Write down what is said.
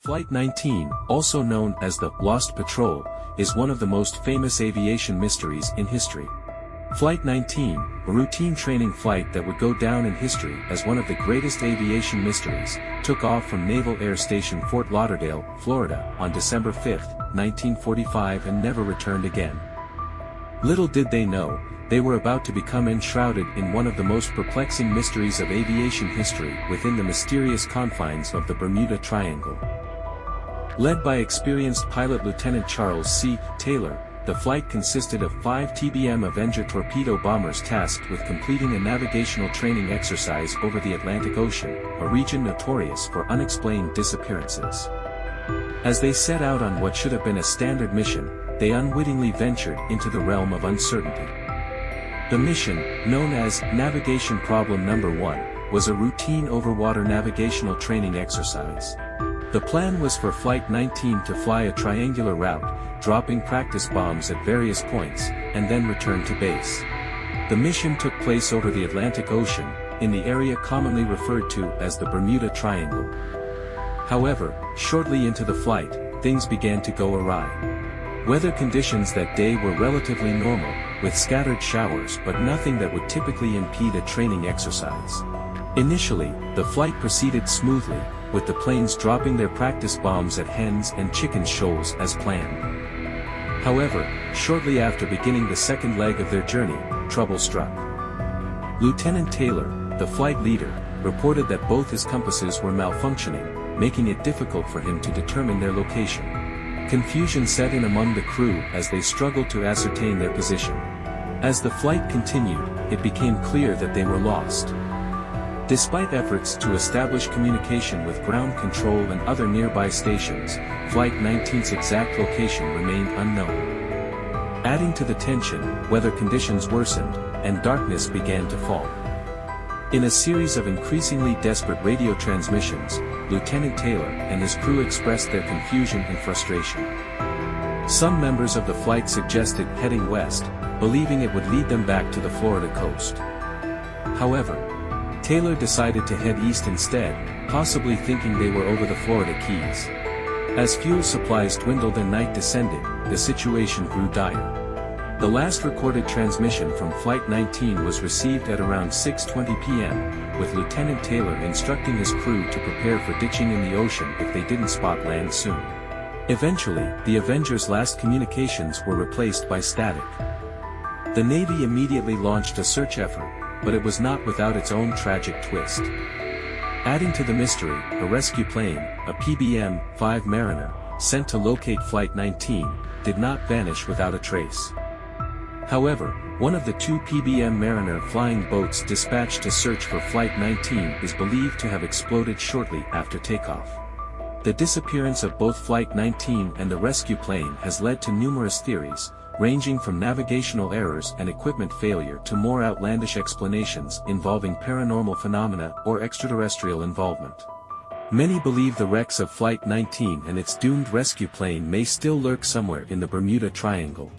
Flight 19, also known as the Lost Patrol, is one of the most famous aviation mysteries in history. Flight 19, a routine training flight that would go down in history as one of the greatest aviation mysteries, took off from Naval Air Station Fort Lauderdale, Florida, on December 5, 1945 and never returned again. Little did they know, they were about to become enshrouded in one of the most perplexing mysteries of aviation history within the mysterious confines of the Bermuda Triangle. Led by experienced pilot Lieutenant Charles C. Taylor, the flight consisted of 5 TBM Avenger torpedo bombers tasked with completing a navigational training exercise over the Atlantic Ocean, a region notorious for unexplained disappearances. As they set out on what should have been a standard mission, they unwittingly ventured into the realm of uncertainty. The mission, known as Navigation Problem Number 1, was a routine overwater navigational training exercise. The plan was for Flight 19 to fly a triangular route, dropping practice bombs at various points, and then return to base. The mission took place over the Atlantic Ocean, in the area commonly referred to as the Bermuda Triangle. However, shortly into the flight, things began to go awry. Weather conditions that day were relatively normal, with scattered showers but nothing that would typically impede a training exercise. Initially, the flight proceeded smoothly, with the planes dropping their practice bombs at hens and chicken shoals as planned. However, shortly after beginning the second leg of their journey, trouble struck. Lieutenant Taylor, the flight leader, reported that both his compasses were malfunctioning, making it difficult for him to determine their location. Confusion set in among the crew as they struggled to ascertain their position. As the flight continued, it became clear that they were lost. Despite efforts to establish communication with ground control and other nearby stations, Flight 19's exact location remained unknown. Adding to the tension, weather conditions worsened, and darkness began to fall. In a series of increasingly desperate radio transmissions, Lieutenant Taylor and his crew expressed their confusion and frustration. Some members of the flight suggested heading west, believing it would lead them back to the Florida coast. However, Taylor decided to head east instead, possibly thinking they were over the Florida Keys. As fuel supplies dwindled and night descended, the situation grew dire. The last recorded transmission from Flight 19 was received at around 6:20 p.m., with Lieutenant Taylor instructing his crew to prepare for ditching in the ocean if they didn't spot land soon. Eventually, the Avenger's last communications were replaced by static. The Navy immediately launched a search effort, but it was not without its own tragic twist. Adding to the mystery, a rescue plane, a PBM-5 Mariner, sent to locate Flight 19, did not vanish without a trace. However, one of the 2 PBM Mariner flying boats dispatched to search for Flight 19 is believed to have exploded shortly after takeoff. The disappearance of both Flight 19 and the rescue plane has led to numerous theories, ranging from navigational errors and equipment failure to more outlandish explanations involving paranormal phenomena or extraterrestrial involvement. Many believe the wrecks of Flight 19 and its doomed rescue plane may still lurk somewhere in the Bermuda Triangle.